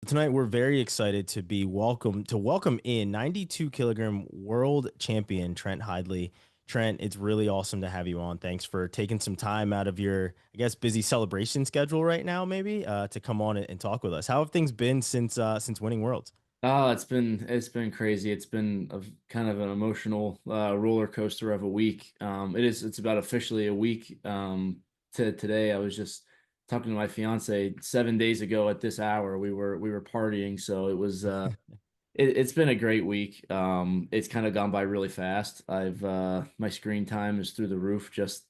Tonight we're very excited to welcome in 92 kilogram world champion Trent Hidlay. Trent, it's really awesome to have you on. Thanks for taking some time out of your, I guess, busy celebration schedule right now, maybe, to come on and talk with us. How have things been since winning Worlds? Oh, it's been crazy. It's been a kind of an emotional roller coaster of a week. It's about officially a week to today. I was just talking to my fiance 7 days ago at this hour. We were partying, so it's been a great week. It's kind of gone by really fast. I've my screen time is through the roof, just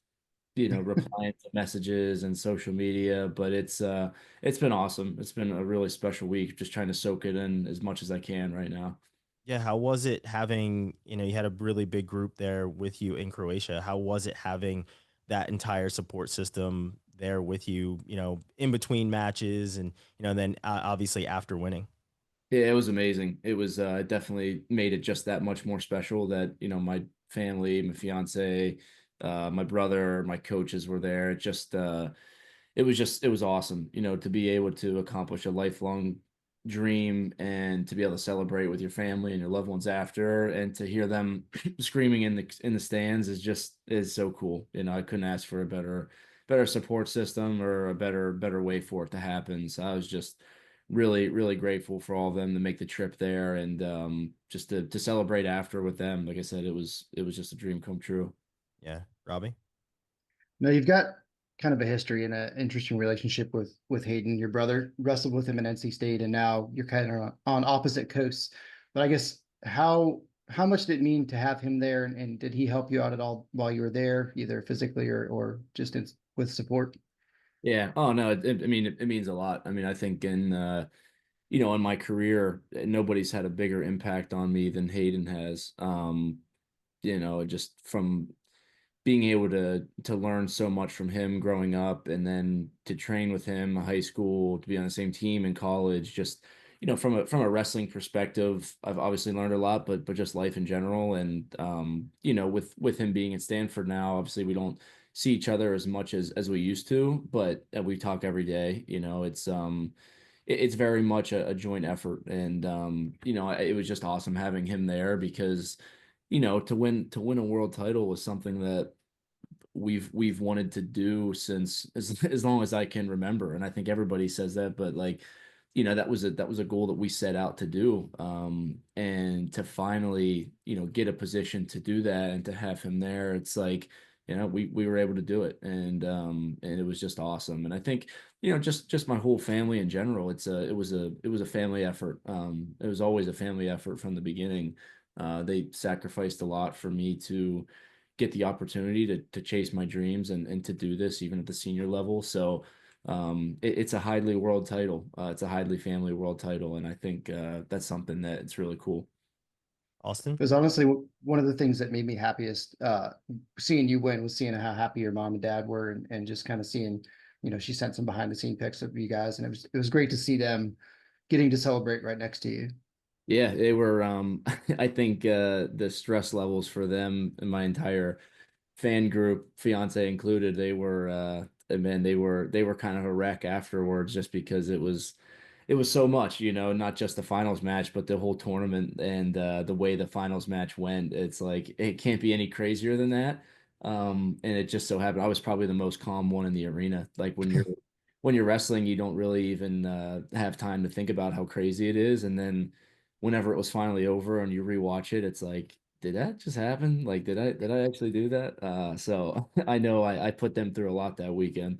replying to messages and social media, but it's been awesome. It's been a really special week, just trying to soak it in as much as I can right now. Yeah, how was it having, you had a really big group there with you in Croatia. How was it having that entire support system there with you, in between matches and, then obviously after winning? Yeah, it was amazing. It definitely made it just that much more special that, my family, my fiance, my brother, my coaches were there. It was awesome, to be able to accomplish a lifelong dream and to be able to celebrate with your family and your loved ones after and to hear them screaming in the stands is so cool. I couldn't ask for a better support system or a better way for it to happen. So I was just really, really grateful for all of them to make the trip there and just to celebrate after with them. Like I said, it was just a dream come true. Yeah, Robbie? No, you've got kind of a history and an interesting relationship with Hayden. Your brother wrestled with him in NC State, and now you're kind of on opposite coasts. But I guess how much did it mean to have him there, and did he help you out at all while you were there, either physically or just with support? Yeah. Oh no, I mean it means a lot. I mean, I think in my career, nobody's had a bigger impact on me than Hayden has. Just from being able to learn so much from him growing up and then to train with him in high school, to be on the same team in college, just from a wrestling perspective, I've obviously learned a lot, but just life in general. And with him being at Stanford now, obviously we don't see each other as much as we used to, but we talk every day. It's very much a joint effort. And it was just awesome having him there because to win a world title was something that we've wanted to do since as long as I can remember. And I think everybody says that, but like, that was a goal that we set out to do. And to finally, get a position to do that and to have him there, it's like, we were able to do it. And it was just awesome. And I think, just my whole family in general, it was a family effort. It was always a family effort from the beginning. They sacrificed a lot for me to get the opportunity to chase my dreams and to do this even at the senior level. So it's a Hidlay world title. It's a Hidlay family world title, and I think that's something that it's really cool. Austin? Because honestly, one of the things that made me happiest seeing you win was seeing how happy your mom and dad were, and just kind of seeing, she sent some behind the scene pics of you guys, and it was great to see them getting to celebrate right next to you. Yeah, they were I think the stress levels for them and my entire fan group, fiance included, they were man, they were kind of a wreck afterwards just because it was so much, not just the finals match, but the whole tournament and the way the finals match went. It's like it can't be any crazier than that. And it just so happened I was probably the most calm one in the arena. Like when you're wrestling, you don't really even have time to think about how crazy it is. And then whenever it was finally over and you rewatch it, it's like, did that just happen? Like, did I actually do that? So I know I put them through a lot that weekend.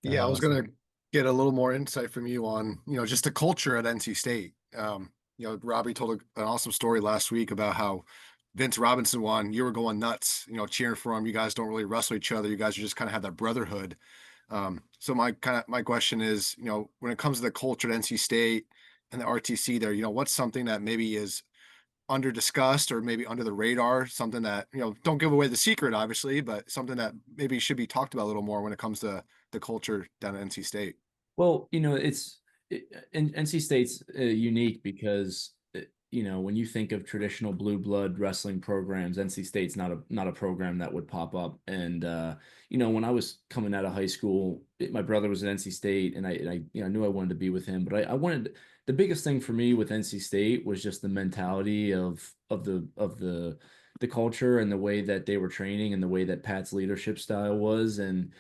Go Yeah, ahead, I was Austin. gonna get a little more insight from you on, just the culture at NC State. Robbie told an awesome story last week about how Vince Robinson won. You were going nuts, cheering for him. You guys don't really wrestle each other. You guys just kind of have that brotherhood. So my question is, when it comes to the culture at NC State and the RTC there, what's something that maybe is under discussed or maybe under the radar, something that, don't give away the secret, obviously, but something that maybe should be talked about a little more when it comes to the culture down at NC State. Well, NC State's unique because when you think of traditional blue blood wrestling programs, NC State's not a program that would pop up. And when I was coming out of high school, my brother was at NC State, and I knew I wanted to be with him. But I wanted, the biggest thing for me with NC State was just the mentality of the culture and the way that they were training and the way that Pat's leadership style was. And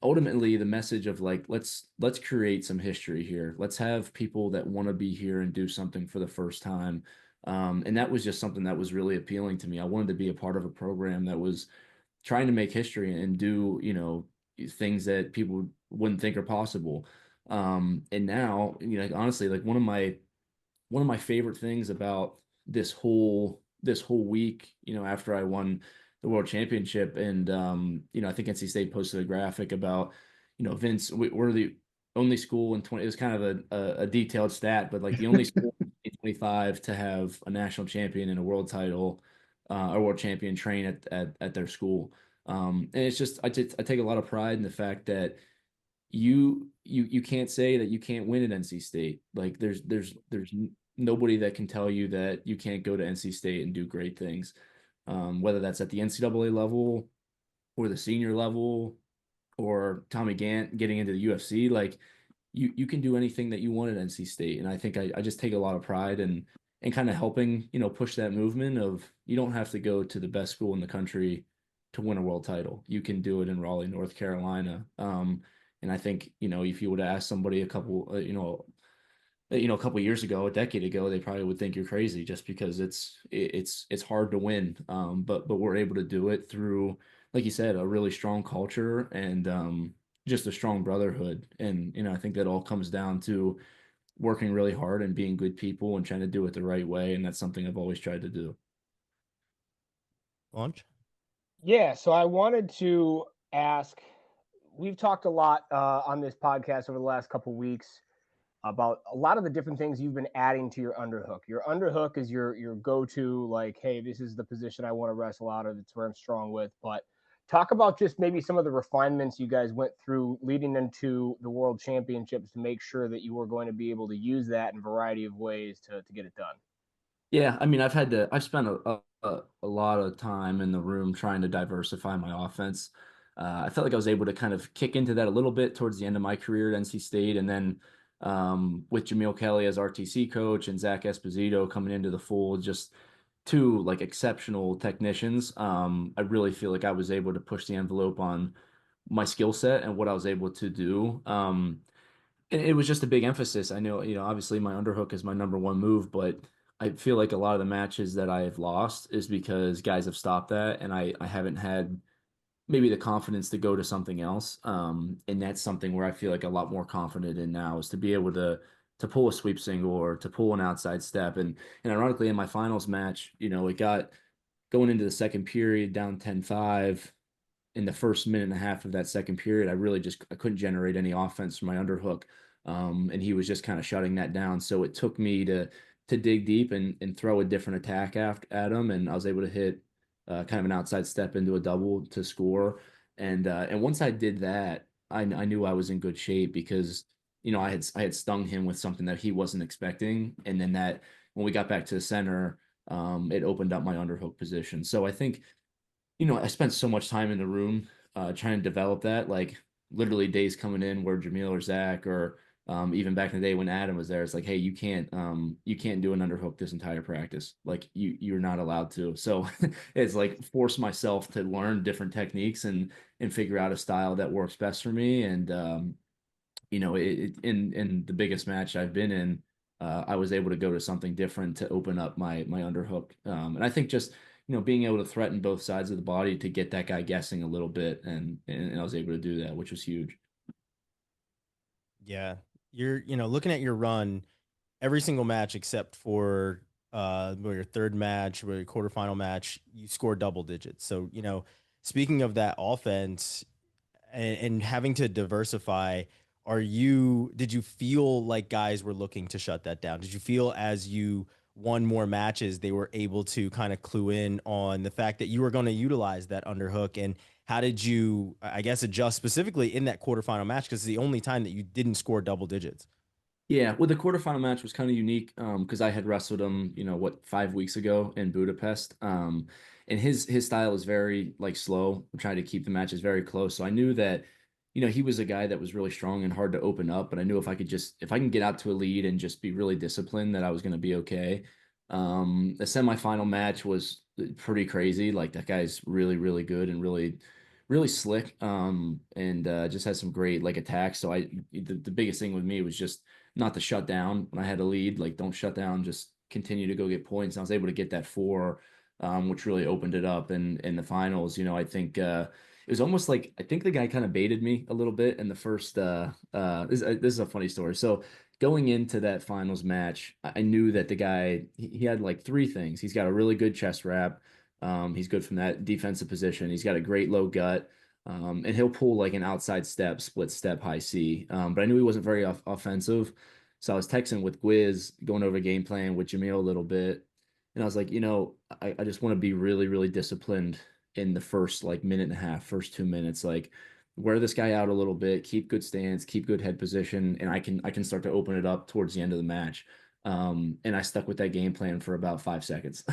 ultimately the message of like, let's create some history here. Let's have people that want to be here and do something for the first time. And that was just something that was really appealing to me. I wanted to be a part of a program that was trying to make history and do, things that people wouldn't think are possible. And now, honestly, like one of my favorite things about this whole week, after I won the world championship, and I think NC State posted a graphic about, Vince, we're the only school in 20, it was kind of a detailed stat, but like the only school in 2025 to have a national champion and a world title, a world champion train at their school. And it's just I take a lot of pride in the fact that you can't say that you can't win at NC State. Like there's nobody that can tell you that you can't go to NC State and do great things, whether that's at the NCAA level or the senior level or Tommy Gant getting into the UFC. Like you can do anything that you want at NC State, and I think I just take a lot of pride in kind of helping push that movement of you don't have to go to the best school in the country to win a world title. You can do it in Raleigh, North Carolina. And I think, if you would have asked somebody a couple years ago, a decade ago, they probably would think you're crazy just because it's hard to win. But we're able to do it through, like you said, a really strong culture and just a strong brotherhood. And I think that all comes down to working really hard and being good people and trying to do it the right way. And that's something I've always tried to do. Launch. Yeah, so I wanted to ask, we've talked a lot on this podcast over the last couple of weeks about a lot of the different things you've been adding to your underhook. Your underhook is your go-to, like, hey, this is the position I want to wrestle out of. It's where I'm strong with. But talk about just maybe some of the refinements you guys went through leading into the World Championships to make sure that you were going to be able to use that in a variety of ways to get it done. Yeah, I mean, I've spent a lot of time in the room trying to diversify my offense. I felt like I was able to kind of kick into that a little bit towards the end of my career at NC State, and then with Jamil Kelly as RTC coach and Zach Esposito coming into the fold, just two like exceptional technicians. I really feel like I was able to push the envelope on my skill set and what I was able to do. And it was just a big emphasis. I know, obviously my underhook is my number one move, but I feel like a lot of the matches that I have lost is because guys have stopped that, and I haven't had maybe the confidence to go to something else. And that's something where I feel like a lot more confident in now is to be able to pull a sweep single or to pull an outside step. And ironically, in my finals match, it got going into the second period down 10-5. In the first minute and a half of that second period, I couldn't generate any offense from my underhook. And he was just kind of shutting that down. So it took me to dig deep and throw a different attack at him. And I was able to hit kind of an outside step into a double to score. And once I did that, I knew I was in good shape because, I had stung him with something that he wasn't expecting. And then that when we got back to the center, it opened up my underhook position. So I think, I spent so much time in the room trying to develop that, like literally days coming in where Jamil or Zach or even back in the day when Adam was there, it's like, hey, you can't do an underhook this entire practice. Like you're not allowed to. So it's like force myself to learn different techniques and figure out a style that works best for me. And in the biggest match I've been in, I was able to go to something different to open up my underhook. And I think just being able to threaten both sides of the body to get that guy guessing a little bit, and I was able to do that, which was huge. Yeah. You're, looking at your run, every single match except for your third match or your quarterfinal match, you scored double digits. So, speaking of that offense and having to diversify, did you feel like guys were looking to shut that down? Did you feel as you won more matches, they were able to kind of clue in on the fact that you were going to utilize that underhook? And how did you, I guess, adjust specifically in that quarterfinal match? Because it's the only time that you didn't score double digits. Yeah, well, the quarterfinal match was kind of unique because I had wrestled him, 5 weeks ago in Budapest. And his style is very like slow. I'm trying to keep the matches very close. So I knew that, he was a guy that was really strong and hard to open up. But I knew if I can get out to a lead and just be really disciplined, that I was going to be okay. The semifinal match was pretty crazy. Like that guy's really, really good and really, really slick. And just has some great like attacks. So the biggest thing with me was just not to shut down when I had a lead. Like, don't shut down, just continue to go get points. And I was able to get that 4, which really opened it up. And in the finals, I think it was almost like I think the guy kind of baited me a little bit in the first. This is a funny story. So going into that finals match, I knew that the guy he had like 3 things. He's got a really good chest wrap. He's good from that defensive position. He's got a great low gut. And he'll pull like an outside step, split step, high C. But I knew he wasn't very offensive. So I was texting with Gwiz, going over game plan with Jamil a little bit. And I was like, I just want to be really, really disciplined in the first like minute and a half, first 2 minutes. Like wear this guy out a little bit, keep good stance, keep good head position, and I can start to open it up towards the end of the match. And I stuck with that game plan for about 5 seconds.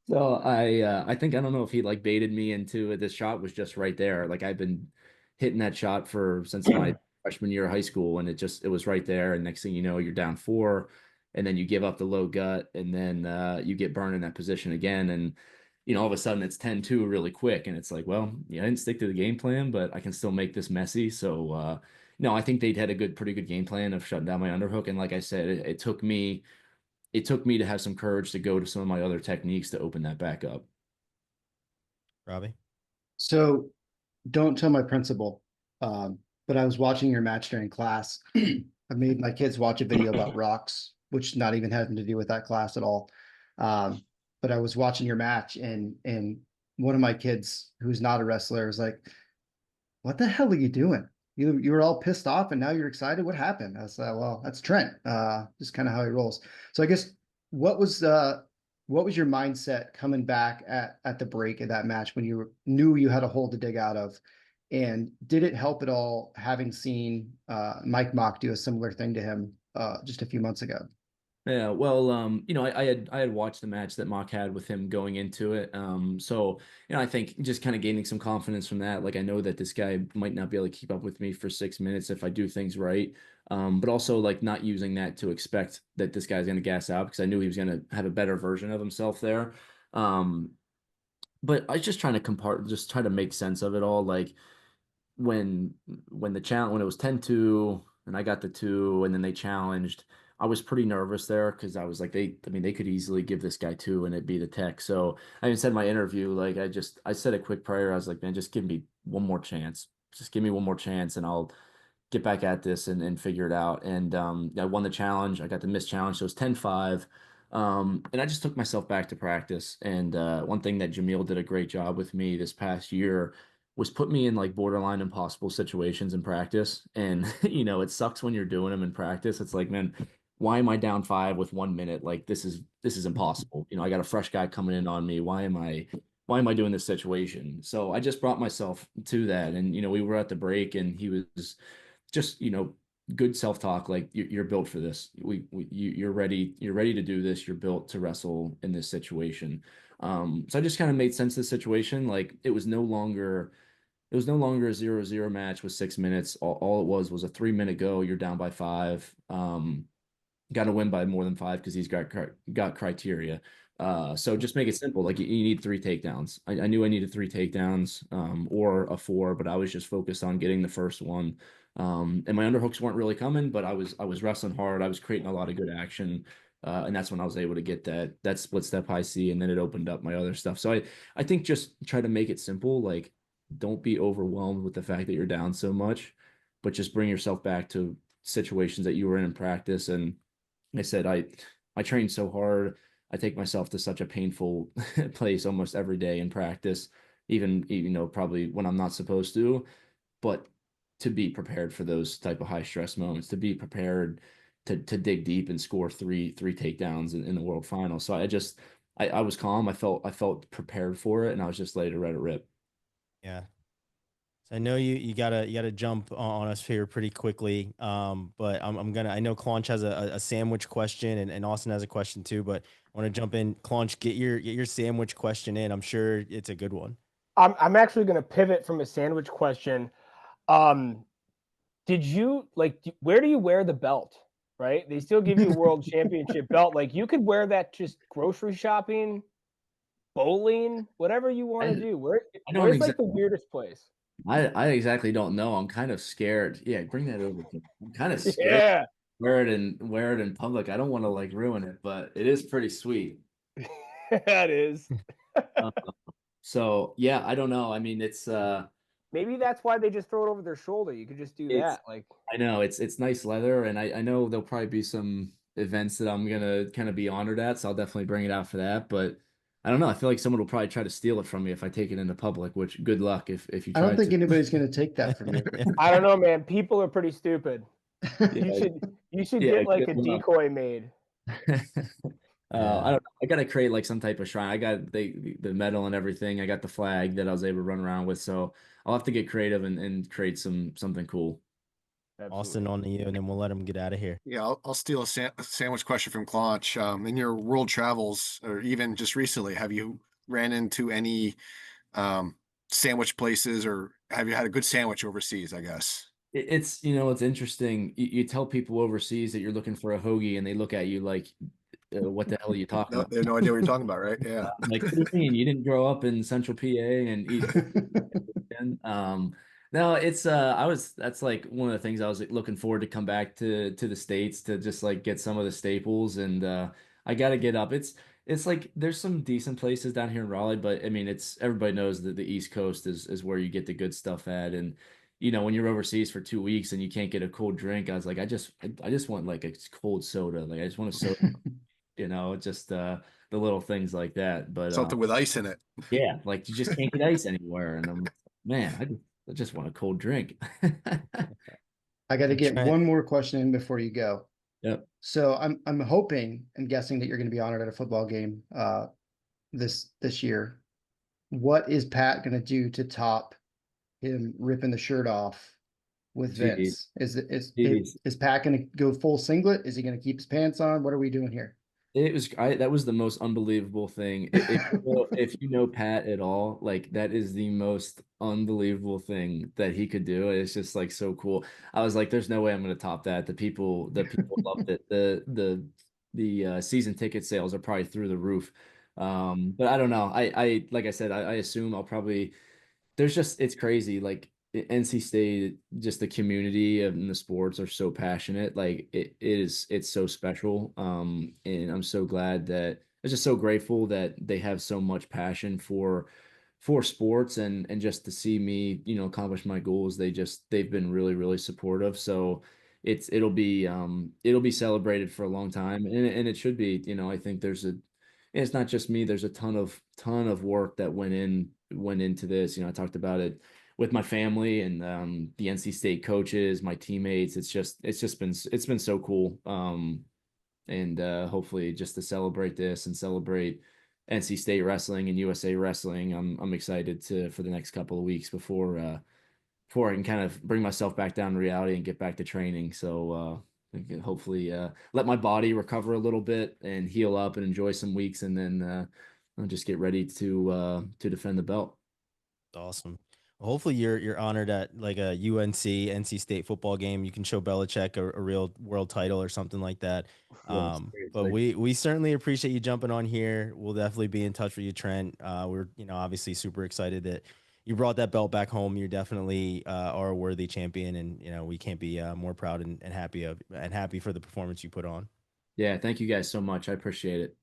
So I think I don't know if he like baited me into it. This shot was just right there. Like I've been hitting that shot for since my freshman year of high school, and it was right there. And next thing you know, you're down 4, and then you give up the low gut, and then you get burned in that position again, and all of a sudden it's 10-2 really quick, and it's like, well, yeah, I didn't stick to the game plan, but I can still make this messy. So no, I think they'd had a pretty good game plan of shutting down my underhook, and like I said, it took me to have some courage to go to some of my other techniques to open that back up. Robbie? So don't tell my principal, but I was watching your match during class. I made my kids watch a video about rocks, which not even having to do with that class at all. But I was watching your match, and one of my kids who's not a wrestler was like, "What the hell are you doing? You were all pissed off, and now you're excited. What happened?" I said, "Well, that's Trent. Just kind of how he rolls." So I guess what was what was your mindset coming back at the break of that match when you knew you had a hole to dig out of? And did it help at all having seen Mike Mock do a similar thing to him just a few months ago? Yeah, well, I had watched the match that Mock had with him going into it. So I think just kind of gaining some confidence from that. Like I know that this guy might not be able to keep up with me for 6 minutes if I do things right. But also like not using that to expect that this guy's gonna gas out because I knew he was gonna have a better version of himself there. Um, but I was just trying to just try to make sense of it all. Like when when it was 10-2 and I got the 2 and then they challenged, I was pretty nervous there because I was like they could easily give this guy 2 and it'd be the tech. So I even said in my interview, like I said a quick prayer. I was like, man, just give me one more chance. Just give me one more chance and I'll get back at this and figure it out. And I won the challenge. I got the missed challenge. So it was 10-5. And I just took myself back to practice. And one thing that Jamil did a great job with me this past year was put me in like borderline impossible situations in practice. And it sucks when you're doing them in practice. It's like, man, why am I down 5 with 1 minute? Like this is impossible. I got a fresh guy coming in on me. Why am I doing this situation? So I just brought myself to that. And we were at the break and he was just good self-talk, like you're built for this. You're ready to do this. You're built to wrestle in this situation. So I just kind of made sense of the situation. Like it was no longer a 0-0 match with 6 minutes. All it was a 3-minute go. You're down by 5. Got to win by more than 5 because he's got criteria. So just make it simple. Like you need 3 takedowns. I knew I needed 3 takedowns, or a 4, but I was just focused on getting the first one. And my underhooks weren't really coming, but I was wrestling hard. I was creating a lot of good action. And that's when I was able to get that split step high C, and then it opened up my other stuff. So I think just try to make it simple. Like don't be overwhelmed with the fact that you're down so much, but just bring yourself back to situations that you were in practice. And I said, I train so hard. I take myself to such a painful place almost every day in practice, even probably when I'm not supposed to, but to be prepared for those type of high stress moments, to be prepared to dig deep and score three takedowns in the world final. So I was calm. I felt prepared for it, and I was just ready to let it rip. Yeah. So I know you gotta jump on us here pretty quickly. But I know Claunch has a sandwich question, and Austin has a question too. But I want to jump in. Claunch, get your sandwich question in. I'm sure it's a good one. I'm actually going to pivot from a sandwich question. Um, did you like? Where do you wear the belt? Right? They still give you a world championship belt. Like you could wear that just grocery shopping, bowling, whatever you want to I do. I don't Where's like the exactly weirdest place? I exactly don't know. I'm kind of scared. Yeah, bring that over. I'm kind of scared Yeah, wear it in public. I don't want to like ruin it, but it is pretty sweet. that is. Uh, so yeah, I don't know. I mean, Maybe that's why they just throw it over their shoulder. You could just do it's that. Like, I know it's nice leather, and I know there'll probably be some events that I'm gonna kind of be honored at, so I'll definitely bring it out for that. But I don't know. I feel like someone will probably try to steal it from me if I take it into public. Which good luck if you I don't try think to. anybody's going to take that from you. I don't know, man. People are pretty stupid. You Yeah, should you should yeah, get like good a luck. decoy made. I Yeah. don't know. I gotta create like some type of shrine. I got the medal and everything. I got the flag that I was able to run around with. So I'll have to get creative and create something cool. Austin, Absolutely. on to you, and then we'll let him get out of here. Yeah, I'll steal a sandwich question from Claunch. In your world travels, or even just recently, have you ran into any um, sandwich places, or have you had a good sandwich overseas? I guess. It's it's interesting. You tell people overseas that you're looking for a hoagie, and they look at you like, "What the hell are you talking No, about?" they have no idea what you're talking about, right? Yeah. Like, what do you mean? You didn't grow up in Central PA and eat again. No, it's I was that's like one of the things I was like, looking forward to come back to the States to just like get some of the staples and I gotta get up. It's like there's some decent places down here in Raleigh, but I mean it's everybody knows that the East Coast is where you get the good stuff at and when you're overseas for 2 weeks and you can't get a cold drink, I was like I just want like a cold soda. Like I just want a soda, just the little things like that. But Something with ice in it. yeah, like you just can't get ice anywhere. And man, I just want a cold drink. I got to And get Trent, one more question in before you go. Yep. So I'm hoping and guessing that you're going to be honored at a football game this year. What is Pat going to do to top him ripping the shirt off with Geez, Vince? Is geez. is Pat going to go full singlet? Is he going to keep his pants on? What are we doing here? That was the most unbelievable thing. If you know Pat at all, like that is the most unbelievable thing that he could do. It's just like so cool. I was like, there's no way I'm gonna top that. The people loved it. The season ticket sales are probably through the roof. But I don't know. I like I said, I assume I'll probably it's crazy. Like NC State, just the community and the sports are so passionate. Like it's so special. And I'm so glad that I'm just so grateful that they have so much passion for sports and just to see me, accomplish my goals. They've been really, really supportive. So it'll be celebrated for a long time and it should be, I think it's not just me. There's a ton of work that went into this. I talked about it with my family and the NC State coaches, my teammates. It's been so cool. And hopefully just to celebrate this and celebrate NC State wrestling and USA wrestling, I'm excited for the next couple of weeks before I can kind of bring myself back down to reality and get back to training. So I can hopefully let my body recover a little bit and heal up and enjoy some weeks, and then I'll just get ready to defend the belt. awesome. Well, hopefully you're honored at like a UNC NC State football game. You can show Belichick a real world title or something like that. Yeah, But seriously. we certainly appreciate you jumping on here. We'll definitely be in touch with you, Trent. We're obviously super excited that you brought that belt back home. You're definitely are a worthy champion, and we can't be more proud and happy for the performance you put on. Yeah, thank you guys so much. I appreciate it.